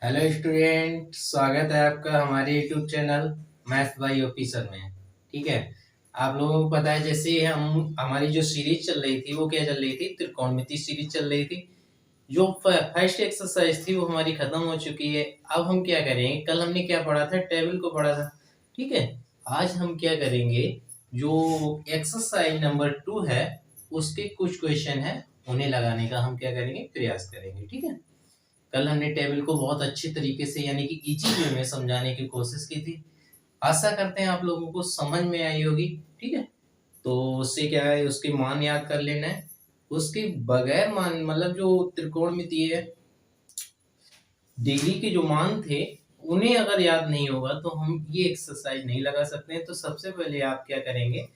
Hello student, स्वागत है आपका हमारे YouTube channel math bye officer में। ठीक है। आप लोगों को पता है, जैसे हमारी जो सीरीज चल रही थी वो क्या चल रही थी, त्रिकोणमिति सीरीज चल रही थी। जो फर्स्ट एक्सरसाइज थी वो हमारी खत्म हो चुकी है। अब हम क्या करेंगे, कल हमने क्या पढ़ा था, टेबल को पढ़ा था। ठीक है। आज हम क्या करेंगे, जो एक्सरसाइज नंबर 2 है उसके कुछ क्वेश्चन है, उन्हें लगाने का हम क्या करेंगे, प्रयास करेंगे। ठीक है। कल हमने टेबल को बहुत अच्छी तरीके से यानी कि इजी वे में समझाने की कोशिश की थी। आशा करते हैं आप लोगों को समझ में आई होगी। ठीक है। तो उससे क्या है, उसके मान याद कर लेना है। उसके बगैर मान मतलब जो त्रिकोणमितीय डिग्री के जो मान थे उन्हें अगर याद नहीं होगा तो हम ये एक्सरसाइज नहीं लगा सकते हैं। तो सबसे पहले आप क्या करेंगे,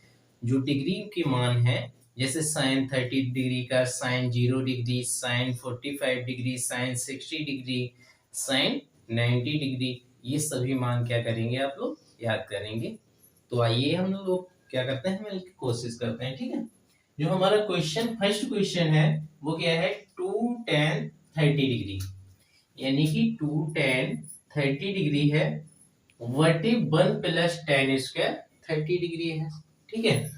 जो डिग्री के मान है, जैसे साइन 30 डिग्री का, sine 0 degree, sine 45 degree, sine 60 degree, sine 90 degree, ये सभी मान क्या करेंगे, आप लोग याद करेंगे। तो आइए हम लोग क्या करते हैं, मिलकर कोशिश करते हैं। ठीक है। जो हमारा क्वेश्चन, फर्स्ट क्वेश्चन है वो क्या है, 2 tan 30 डिग्री, यानी कि 2 tan 30 डिग्री है, वटे 1 प्लस tan स्क्वायर 30 डिग्री है। ठीक है।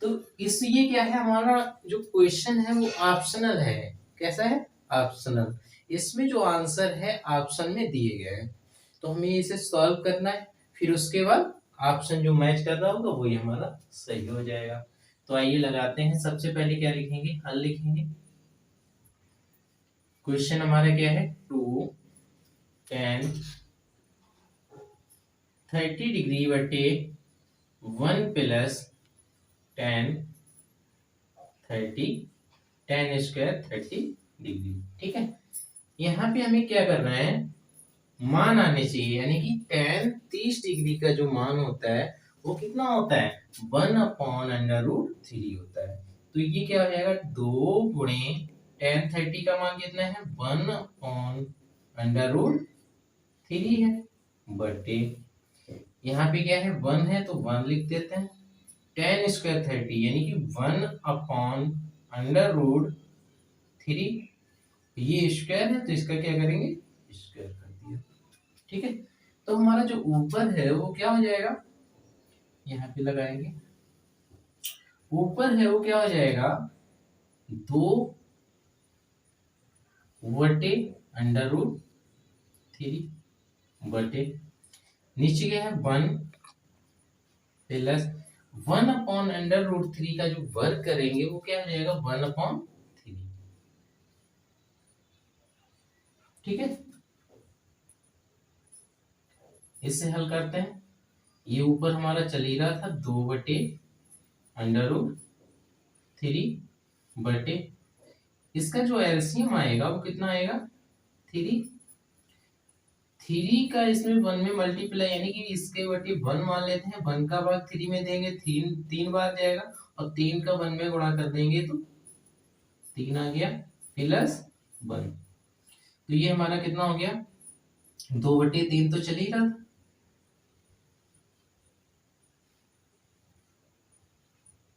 तो इस ये क्या है, हमारा जो क्वेश्चन है वो ऑप्शनल है। कैसा है, ऑप्शनल। इसमें जो आंसर है ऑप्शन में दिए गए हैं, तो हमें इसे सॉल्व करना है। फिर उसके बाद ऑप्शन जो मैच कर रहा होगा वही हमारा सही हो जाएगा। तो आइए लगाते हैं। सबसे पहले क्या लिखेंगे, हल लिखेंगे। क्वेश्चन हमारा क्या है, 2 tan 30 डिग्री बटे 1 plus tan 30 tan square 30 degree. ठीक है। यहाँ पे हमें क्या करना है, मान आने चाहिए, यानी कि tan 30 डिग्री का जो मान होता है वो कितना होता है, 1/√3 होता है। तो ये क्या हो जाएगा, 2 गुणे tan 30 का मान कितना है, 1/√3 है, बटे यहाँ पे क्या है, 1 है तो 1 लिख देते हैं। tan स्क्वायर 30 यानी कि 1/√3, ये स्क्वायर है तो इसका क्या करेंगे, स्क्वायर कर दिया। ठीक है। तो हमारा जो ऊपर है वो क्या हो जाएगा, यहाँ पे लगाएंगे। ऊपर है वो क्या हो जाएगा, 2 बटे √3 बटे, नीचे क्या है, 1 प्लस 1/√3 का जो वर्ग करेंगे वो क्या हो जाएगा, 1/3। ठीक है। इससे हल करते हैं। ये ऊपर हमारा चल ही रहा था, 2/√3 बटे, इसका जो एलसीएम आएगा वो कितना आएगा, 3। 3 का इसमें 1 में मल्टीप्लाई, यानी कि इसके बटे 1 मान लेते हैं, 1 का भाग 3 में देंगे, 3 बार जाएगा, और 3 का 1 में गुणा कर देंगे तो 3 आ गया, प्लस 1। तो ये हमारा कितना हो गया, 2/3 तो चल ही रहा था,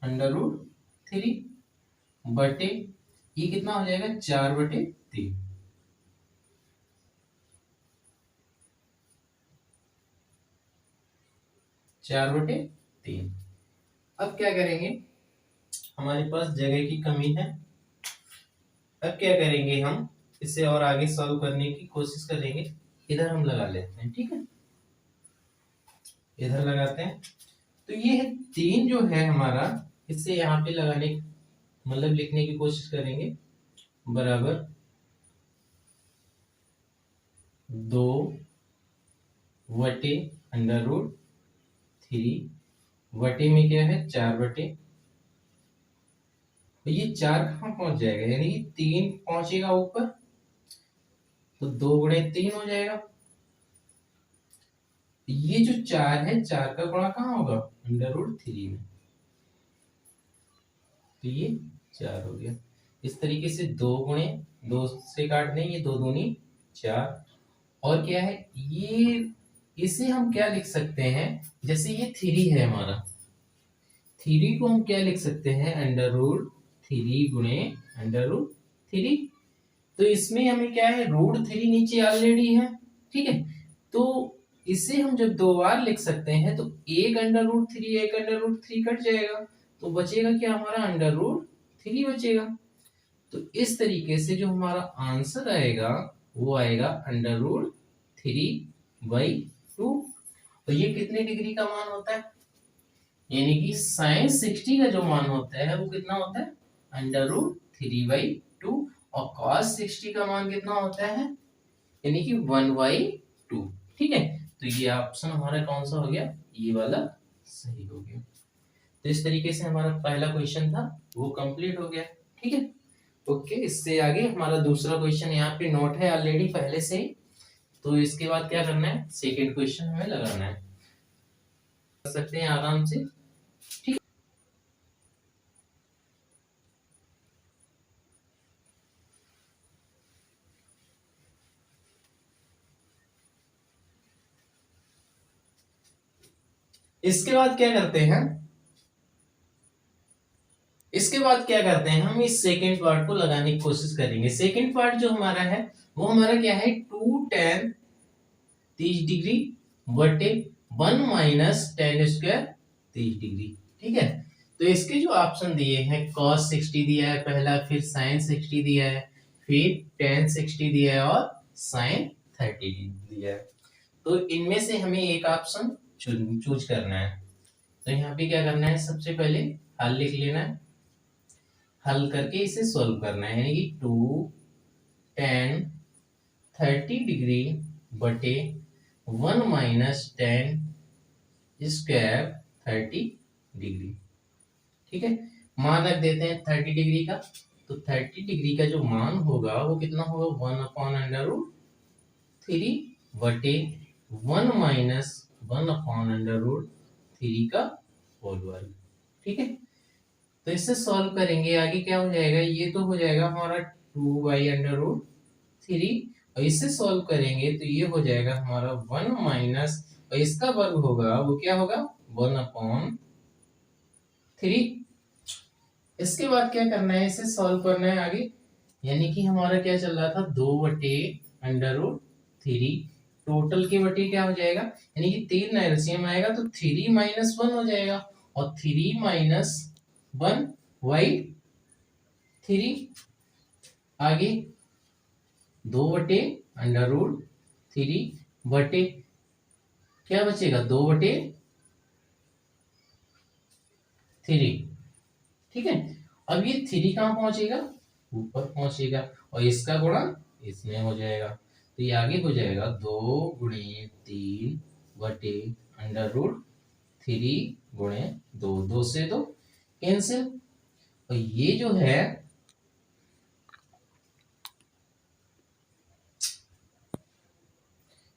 √3 बटे, ये कितना हो जाएगा, 4/3। 4/3। अब क्या करेंगे, हमारे पास जगह की कमी है। अब क्या करेंगे, हम इसे और आगे सॉल्व करने की कोशिश करेंगे। इधर हम लगा लेते हैं। ठीक है। इधर लगाते हैं। तो ये है 3 जो है हमारा, इससे यहाँ पे लगाने मतलब लिखने की कोशिश करेंगे, बराबर 2/√3 बटे में क्या है, 4/, तो ये 4 कहाँ पहुंच जाएगा, यानी कि 3 पहुंचेगा ऊपर, तो 2 × 3 हो जाएगा। ये जो 4 है, 4 का गुणा कहाँ होगा, √3 में, तो ये 4 हो गया। इस तरीके से 2 गुणे 2 से काट दें, ये 2 दूनी 4। और क्या है, ये इसे हम क्या लिख सकते हैं, जैसे ये 3 है हमारा, 3 को हम क्या लिख सकते हैं, √3 गुणे √3। तो इसमें हमें क्या है, √3 नीचे ऑलरेडी है, ठीक है। तो इसे हम जब दो बार लिख सकते हैं तो एक अंडर रूट थ्री एक अंडर रूट थ्री कट जाएगा, तो बचेगा क्या हमारा अंडर रूट थ्री बचेगा। तो इस तरीके से जो हमारा आंसर आएगा वो आएगा under root three by two. तो ये कितने डिग्री का मान होता है, यानी कि साइन 60 का जो मान होता है वो कितना होता है under root three by two, और कॉस 60 का मान कितना होता है यानी कि 1/2। ठीक है, तो ये ऑप्शन हमारा कौन सा हो गया, ये वाला सही हो गया। तो इस तरीके से हमारा पहला क्वेश्चन था वो कंप्लीट हो गया। ठीक है, ओके। इससे आगे हमारा दूसरा क्वेश्चन यहाँ पे नोट है ऑलरेडी पहले से ही, तो इसके बाद क्या करना है, सेकेंड क्वेश्चन हमें लगाना है, कर सकते हैं आराम से। ठीक, इसके बाद क्या करते हैं, इसके बाद क्या करते हैं हम इस सेकेंड पार्ट को लगाने की कोशिश करेंगे। सेकेंड पार्ट जो हमारा है वो हमारा क्या है 2tan 30 डिग्री बटे 1 माइनस टेन स्क्वायर 30 डिग्री। ठीक है, तो इसके जो ऑप्शन दिए हैं cos 60 दिया है पहला, फिर sin 60 दिया है, फिर tan 60 दिया है और sin 30 दिया है। तो इनमें से हमें एक ऑप्शन चूज करना है। तो यहाँ पे क्या करना है, सबसे पहले हल लिख लेना है, हल करके इसे सॉल्व करना है, यानी कि 2tan 30 डिग्री बटे 1 माइनस टेन स्क्वायर 30 डिग्री। ठीक है, मान रख देते हैं 30 डिग्री का, तो 30 डिग्री का जो मान होगा वो कितना होगा 1/√3 बटे 1 माइनस 1/√3 का होल वर्ग। ठीक है, तो इससे सॉल्व करेंगे, आगे क्या हो जाएगा, ये तो हो जाएगा हमारा 2/√3, और इससे सॉल्व करेंगे तो ये हो जाएगा हमारा 1 माइनस, और इसका वर्ग होगा वो क्या होगा 1/3। इसके बाद क्या करना है, इसे सॉल्व करना है आगे, यानी कि हमारा क्या चल रहा था 2/√3, टोटल के बटे क्या हो जाएगा, यानी कि 3 एलसीएम आएगा तो 3 माइनस 1 हो जाएगा, और 3 माइनस 1/3, आगे 2/√3 बटे क्या बचेगा 2/3। ठीक है, अब ये 3 कहाँ पहुंचेगा, ऊपर पहुंचेगा, और इसका गुणा इसमें हो जाएगा, तो ये आगे हो जाएगा 2×3 √3 गुणे 2, 2 से 2 कैंसिल, और ये जो है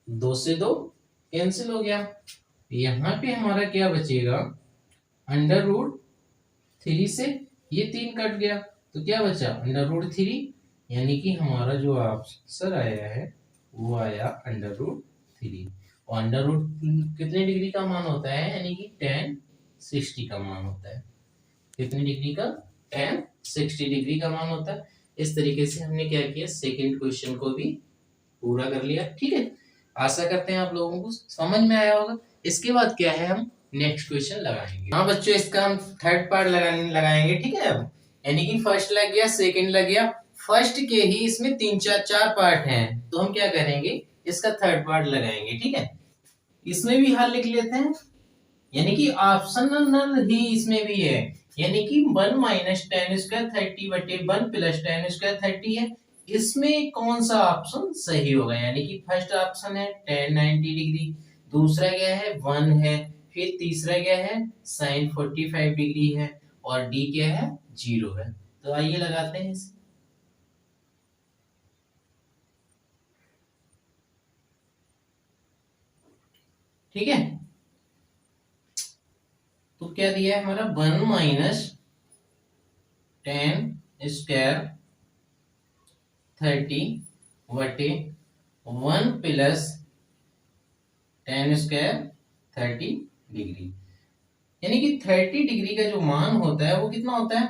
2 से 2 कैंसिल हो गया, यहाँ पे हमारा क्या बचेगा √3 से ये 3 कट गया, तो क्या बचा √3, यानी कि हमारा जो आंसर आया है वो आया √3, और अंडर रूट कितने डिग्री का मान होता है, यानी कि tan 60 का मान होता है, कितने डिग्री का tan 60 डिग्री का मान होता है। इस तरीके से हमने क्या किया, सेकेंड क्वेश्चन को भी पूरा कर लिया। ठीक है, आशा करते हैं आप लोगों को समझ में आया होगा। इसके बाद क्या है, हम नेक्स्ट क्वेश्चन लगाएंगे। हाँ बच्चों, इसका हम थर्ड पार्ट लगाएंगे। ठीक है, अब यानी कि फर्स्ट लग गया, सेकंड लग गया, फर्स्ट के ही इसमें 3 4 पार्ट हैं, तो हम क्या करेंगे, इसका थर्ड पार्ट लगाएंगे। ठीक है, इसमें भी हल लिख लेते हैं, यानी कि ऑप्शनल ही इसमें भी है, यानी कि 1 माइनस टेन स्क्वायर 30 बटे 1 प्लस टेन स्क्वायर 30 है, इसमें कौन सा ऑप्शन सही होगा, यानी कि फर्स्ट ऑप्शन है tan 90 डिग्री, दूसरा क्या है 1 है, फिर तीसरा क्या है sin 45 डिग्री है, और डी क्या है 0 है। तो आइए लगाते हैं इसे। ठीक है, तो क्या दिया है हमारा 1 माइनस टेन स्क्वायर 30 बटे 1 प्लस टेन स्क्वायर 30 डिग्री, यानी कि 30 डिग्री का जो मान होता है वो कितना होता है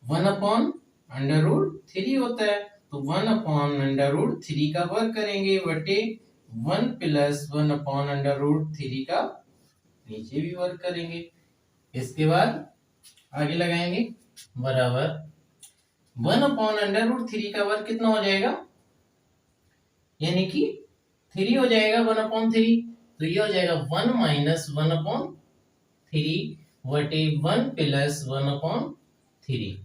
1/√3 होता है। तो 1/√3 का वर्ग करेंगे बटे 1 + 1/√3 का नीचे भी वर्ग करेंगे। इसके बाद आगे लगाएंगे बराबर 1/√3 का वर्ग कितना हो जाएगा, यानी कि 3 हो जाएगा 1/3, तो ये हो जाएगा 1 - 1/3 बटे 1 + 1/3।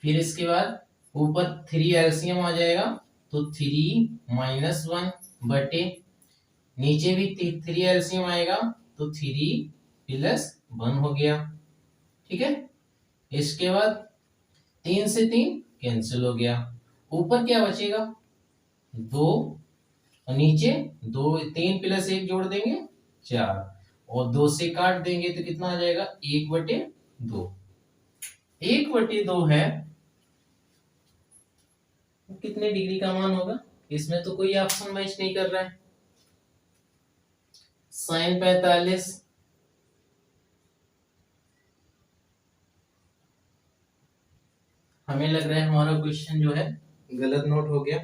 फिर इसके बाद ऊपर 3 एलसीएम आ जाएगा, तो 3 - 1 बटे नीचे भी 3 एलसीएम आएगा, तो 3 + 1 हो गया। ठीक है, इसके बाद 3 से 3 कैंसिल हो गया, ऊपर क्या बचेगा 2 और नीचे 2, 3 + 1 जोड़ देंगे 4 और 2 से काट देंगे तो कितना आ जाएगा 1/2। 1/2 है, कितने डिग्री का मान होगा, इसमें तो कोई ऑप्शन मैच नहीं कर रहा है। sin 45, हमें लग रहा है हमारा क्वेश्चन जो है गलत नोट हो गया,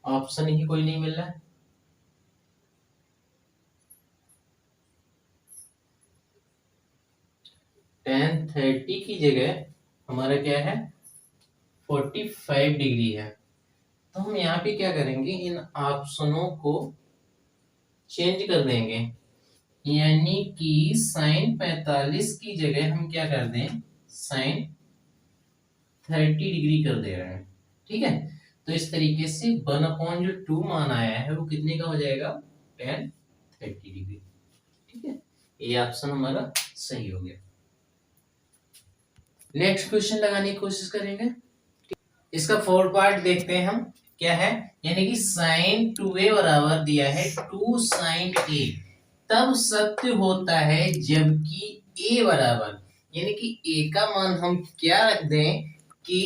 ऑप्शन ही कोई नहीं मिल रहा है। tan 30 की जगह हमारा क्या है 45 डिग्री है, तो हम यहाँ पे क्या करेंगे इन ऑप्शनों को चेंज कर देंगे, यानी कि sin 45 की जगह हम क्या कर दें sin 30 डिग्री कर दे रहे हैं। ठीक है, तो इस तरीके से 1/2 मान आया है वो कितने का हो जाएगा tan 30 डिग्री। ठीक है, ये ऑप्शन हमारा सही हो गया। नेक्स्ट क्वेश्चन लगाने की कोशिश करेंगे। इसका 4 पार्ट देखते हैं हम क्या है, यानी कि sin 2a बराबर दिया है 2 sin a, तब सत्य होता है जबकि a बराबर, यानी कि a का मान हम क्या रख दें कि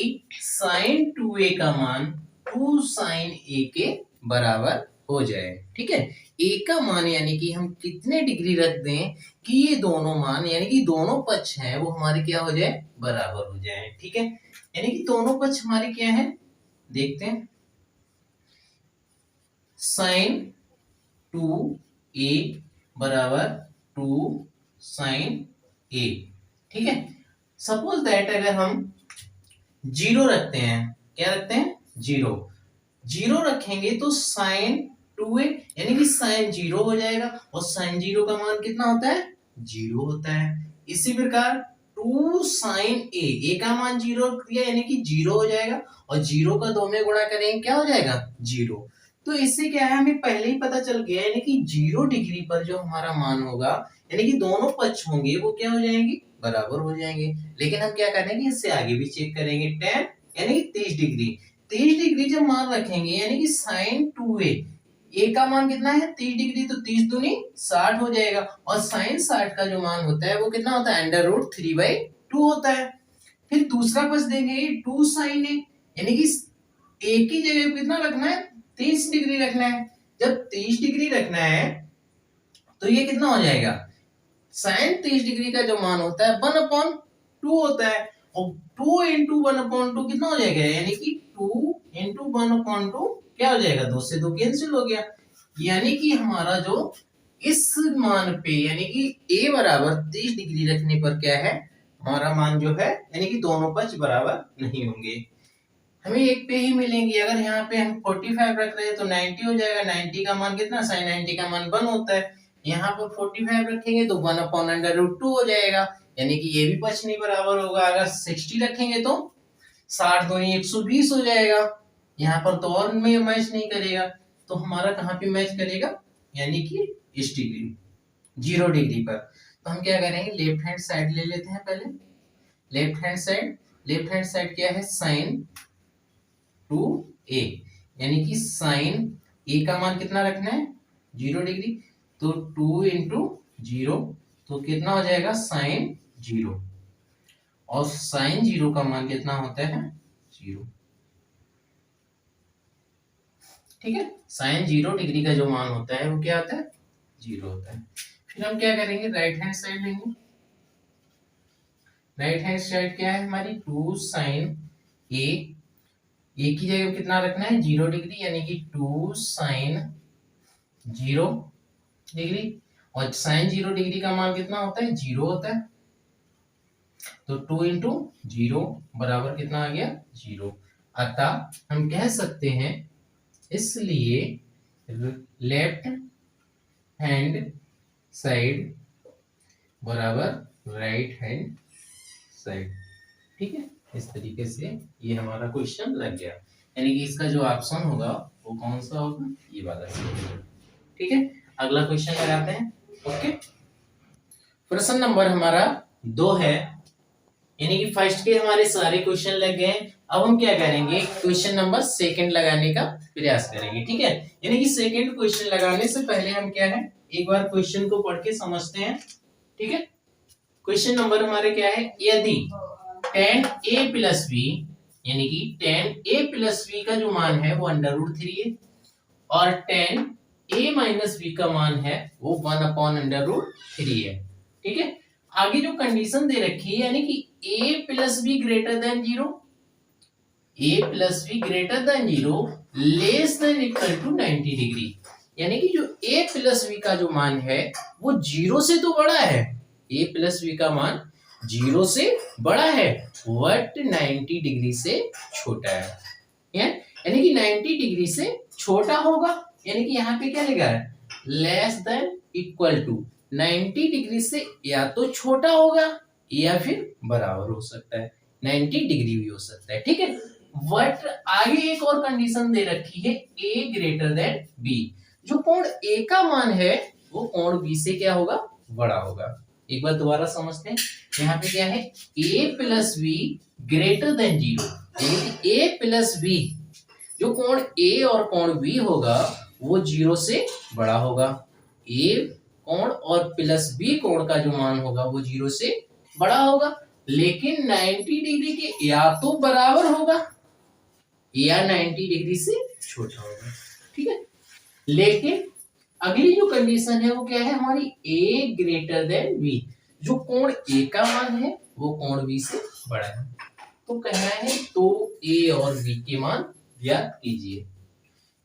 sin 2a का मान 2 sin a के बराबर हो जाए। ठीक है, a का मान यानी कि हम कितने डिग्री रख दें कि ये दोनों मान यानी कि दोनों पक्ष हैं वो हमारे क्या हो जाए बराबर हो जाए। ठीक है, यानी कि दोनों पक्ष हमारे क्या है देखते हैं, sin 2a बराबर 2 sin a। ठीक है, सपोज दैट अगर हम 0 रखते हैं, क्या रखते हैं 0 रखेंगे तो sin 2a यानी कि sin 0 हो जाएगा और sin 0 का मान कितना होता है 0 होता है। इसी प्रकार 2 sin a का मान 0 दिया यानी कि 0 हो जाएगा और 0 का 2 में गुणा करेंगे क्या हो जाएगा 0। तो इससे क्या है हमें पहले ही पता चल गया यानी कि 0 डिग्री पर जो हमारा मान होगा यानी कि दोनों पक्ष होंगे वो क्या हो जाएंगे बराबर हो जाएंगे। लेकिन हम क्या करेंगे इससे आगे भी चेक करेंगे tan यानी कि 30 डिग्री, 30 डिग्री जब मान रखेंगे यानी कि sin 2a a का मान कितना है 30 डिग्री, तो 30 दूनी 60 हो जाएगा और sin 60 का जो मान होता है वो कितना होता है √3/2 होता है। फिर दूसरा पक्ष देंगे 2 sin a यानी कि a की जगह कितना रखना है 30 डिग्री रखना है। जब 30 डिग्री रखना है तो ये कितना हो जाएगा sin 30 डिग्री का जो मान होता है 1/2 होता है और 2 × 1/2 कितना हो जाएगा यानी कि 2 × 1/2 क्या हो जाएगा 2 से 2 कैंसिल हो गया, यानी कि हमारा जो इस मान पे यानी कि a बराबर 30 डिग्री रखने पर क्या है हमारा मान जो है यानी कि दोनों पक्ष बराबर नहीं होंगे, हमें एक पे ही मिलेंगे। अगर यहाँ पे हम 45 रख रहे हैं तो 90 हो जाएगा, 90 का मान कितना sin 90 का मान 1 होता है, यहाँ पर 45 रखेंगे तो 1/√2 हो जाएगा यानी कि ये भी पक्ष नहीं बराबर होगा। अगर 60 रखेंगे तो 60 दूनी 120 हो जाएगा, यहाँ पर तो और में मैच नहीं करेगा, तो हमारा कहाँ पे मैच करेगा यानी कि इस डिग्री 0 डिग्री पर। तो हम क्या करेंगे लेफ्ट हैंड साइड ले लेते हैं पहले, लेफ्ट हैंड साइड क्या है sin 2a यानी कि sin a का मान कितना रखना है 0 डिग्री, तो 2 × 0 तो कितना हो जाएगा sin 0 और sin 0 का मान कितना होता है 0। ठीक है, sin 0 डिग्री का जो मान होता है वो क्या होता है 0 होता है। फिर हम क्या करेंगे राइट हैंड साइड लेंगे, राइट हैंड साइड क्या है हमारी 2 sin a ए की जगह कितना रखना है 0 डिग्री, यानी कि 2 साइन 0 डिग्री, और साइन 0 डिग्री का मान कितना होता है 0 होता है, तो 2 इंटू 0 बराबर कितना आ गया 0। अतः हम कह सकते हैं इसलिए लेफ्ट हैंड साइड बराबर राइट हैंड साइड। ठीक है, इस तरीके से ये हमारा क्वेश्चन लग गया, यानी कि इसका जो ऑप्शन होगा वो कौन सा होगा, ये वाला। ठीक है, अगला क्वेश्चन लगाते हैं। ओके, प्रश्न नंबर हमारा 2 है, यानी कि फर्स्ट के हमारे सारे क्वेश्चन लग गए। अब हम क्या करेंगे, क्वेश्चन नंबर सेकंड लगाने का प्रयास करेंगे। ठीक है, यानी कि सेकंड क्वेश्चन लगाने से पहले हम क्या है, एक बार क्वेश्चन को पढ़ के समझते हैं। ठीक है, क्वेश्चन नंबर हमारे क्या है, यदि tan a प्लस बी, यानी कि tan a प्लस बी का जो मान है वो √3 है, और tan a माइनस बी का मान है वो 1/√3 है। ठीक है, आगे जो कंडीशन दे रखी है, यानी कि a plus B greater than 0, a plus B greater than 0 less than equal to 90 degree, यानी कि जो a प्लस बी का जो मान है वो 0 से तो बड़ा है, a प्लस बी का मान 0 से बड़ा है, बट 90 डिग्री से छोटा है, यानी कि 90 डिग्री से छोटा होगा, यानी कि यहाँ पे क्या लिखा है, less than equal to 90 degree से या तो छोटा होगा या फिर बराबर हो सकता है, 90 डिग्री भी हो सकता है। ठीक है, बट आगे एक और कंडीशन दे रखी है, a ग्रेटर देन b, जो कोण a का मान है वो कोण b से क्या होगा, बड़ा होगा। एक बार दोबारा समझते हैं, यहाँ पे क्या है, a plus B greater than 0, a plus B, जो कोण a और कोण b होगा वो 0 से बड़ा होगा, a कोण और प्लस b कोण का जो मान होगा वो 0 से बड़ा होगा, लेकिन 90 डिग्री के या तो बराबर होगा या 90 डिग्री से छोटा होगा। ठीक है, लेकिन अगली जो कंडीशन है वो क्या है हमारी, a ग्रेटर देन b, जो कोण a का मान है वो कोण b से बड़ा है। तो कहना है तो a और b के मान ज्ञात कीजिए।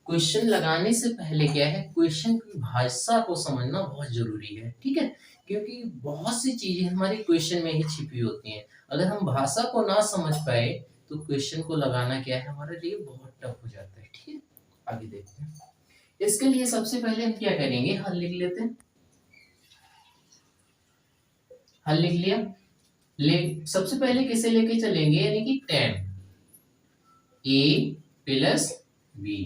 क्वेश्चन लगाने से पहले क्या है, क्वेश्चन की भाषा को समझना बहुत जरूरी है। ठीक है, क्योंकि बहुत सी चीजें हमारे क्वेश्चन में ही छिपी होती हैं, अगर हम भाषा को ना समझ पाए तो क्वेश्चन को लगाना क्या है हमारे लिए बहुत टफ हो जाता है। ठीक है, आगे देखते हैं। इसके लिए सबसे पहले हम क्या करेंगे, हल लिख लेते हैं। हल लिख लिया, सबसे पहले किसे लेके चलेंगे, यानी कि tan a प्लस b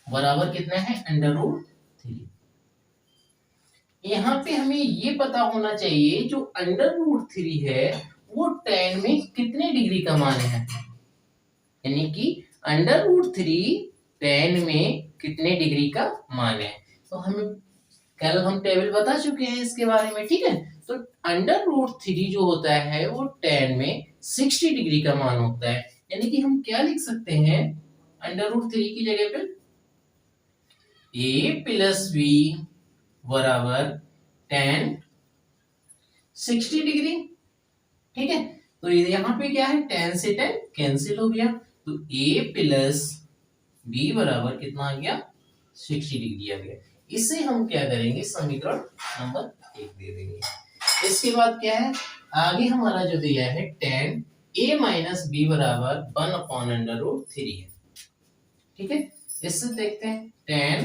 बराबर कितना है √3। यहाँ पे हमें ये पता होना चाहिए जो √3 है वो tan में कितने डिग्री का मान है, यानी कि √3 tan में कितने डिग्री का मान है। तो हमें कल हम टेबल बता चुके हैं इसके बारे में। ठीक है, तो √3 जो होता है वो tan में 60 डिग्री का मान होता है, यानी कि हम क्या लिख सकते हैं, √3 की जगह पे a प्लस बी बराबर tan 60 डिग्री। ठीक है, तो यहाँ पे क्या है, tan से tan कैंसिल हो गया, तो a प्लस बी बराबर कितना आ गया 60 डिग्री आ गया। इसे हम क्या करेंगे, समीकरण नंबर 1 दे देंगे। इसके बाद क्या है, आगे हमारा जो दिया है tan a माइनस बी बराबर 1/√3 है। ठीक है, इससे देखते हैं tan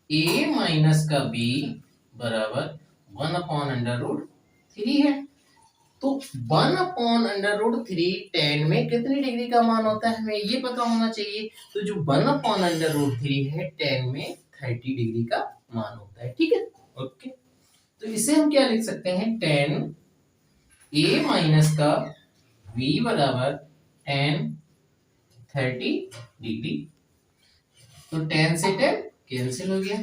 a माइनस का b बराबर 1/√3 है, तो 1/√3 tan में कितनी डिग्री का मान होता है हमें ये पता होना चाहिए, तो जो 1/√3 है tan में 30 डिग्री का मान होता है। ठीक है, ओके, तो इसे हम क्या लिख सकते हैं, tan a माइनस का b बराबर tan 30 डिग्री, तो tan से tan कैंसिल हो गया,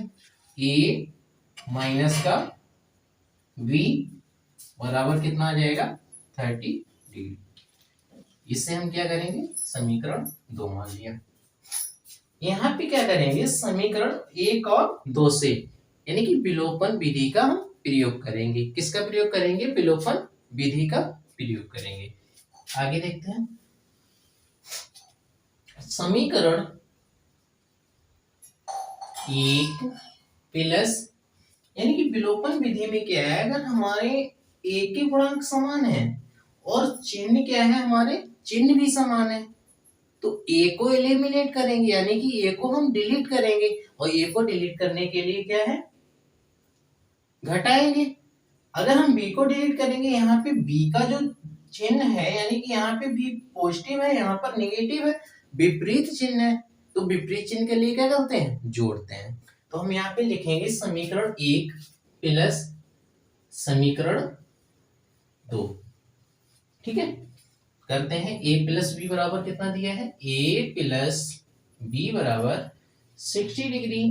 a माइनस का b बराबर कितना आ जाएगा 30 डिग्री। इससे हम क्या करेंगे, समीकरण 2 मान लिया। यहाँ पे क्या करेंगे, समीकरण 1 और 2 से, यानी कि विलोपन विधि का हम प्रयोग करेंगे। किसका प्रयोग करेंगे, विलोपन विधि का प्रयोग करेंगे। आगे देखते हैं, समीकरण एक प्लस, यानी कि विलोपन विधि में क्या है, अगर हमारे ए के गुणांक समान है और चिन्ह क्या है, हमारे चिन्ह भी समान है, तो ए को एलिमिनेट करेंगे, यानी कि ए को हम डिलीट करेंगे, और ए को डिलीट करने के लिए क्या है, घटाएंगे। अगर हम बी को डिलीट करेंगे, यहाँ पे बी का जो चिन्ह है, यानी कि यहाँ पे बी पॉजिटिव है, यहाँ पर नेगेटिव है, विपरीत चिन्ह है, तो विपरीत चिन्ह के लिए क्या करते हैं, जोड़ते हैं। तो हम यहाँ पे लिखेंगे समीकरण एक प्लस समीकरण दो। ठीक है, करते हैं। ए प्लस बी बराबर कितना दिया है, ए प्लस बी बराबर 60 डिग्री,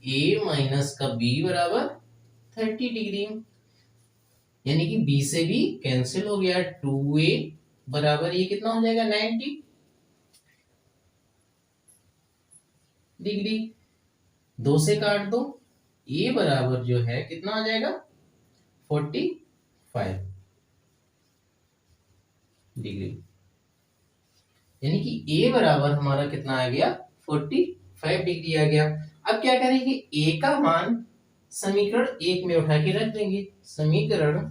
ए माइनस का बी बराबर 30 डिग्री, यानी कि बी से बी कैंसिल हो गया, 2a बराबर ये कितना हो जाएगा, 90 डिग्री, 2 से काट दो, ए बराबर जो है कितना आ जाएगा, 45 डिग्री, यानी कि ए बराबर हमारा कितना आ गया, 45 डिग्री आ गया। अब क्या करेंगे, ए का मान समीकरण एक में उठा के रख देंगे, समीकरण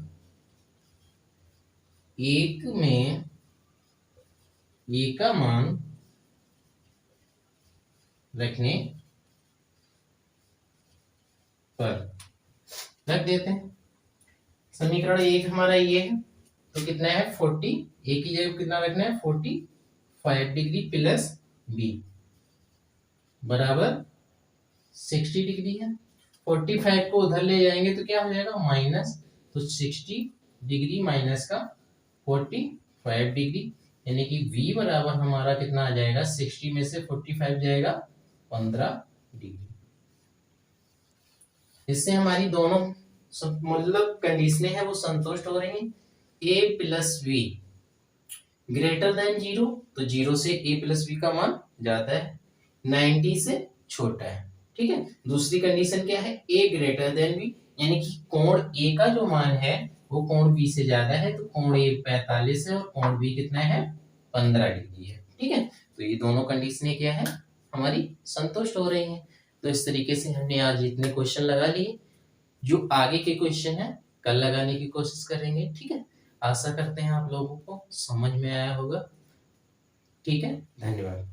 एक में ए का मान रखने पर रख देते हैं। समीकरण एक हमारा ये है, तो कितना है 40, ए की जगह कितना रखना है, 45 डिग्री प्लस बी बराबर 60 डिग्री है। 45 को उधर ले जाएंगे तो क्या हो जाएगा, माइनस, तो 60 डिग्री माइनस का 45 डिग्री, यानी कि v बराबर हमारा कितना आ जाएगा, 60 में से 45 जाएगा 15 डिग्री। इससे हमारी दोनों मतलब कंडीशनें हैं वो संतुष्ट हो रही हैं। a plus B greater than 0, तो 0 से a प्लस बी का मान ज्यादा है, 90 से छोटा है। ठीक है, दूसरी कंडीशन क्या है, a ग्रेटर देन b, यानी कि कोण a का जो मान है वो कोण b से ज्यादा है, तो कोण a 45 है और कोण b कितना है, 15 डिग्री है। ठीक है, तो ये दोनों कंडीशनें क्या है, हमारी संतुष्ट हो रही हैं। तो इस तरीके से हमने आज इतने क्वेश्चन लगा लिए, जो आगे के क्वेश्चन है कल लगाने की कोशिश करेंगे। ठीक है, आशा करते हैं आप लोगों को समझ में आया होगा। ठीक है, धन्यवाद।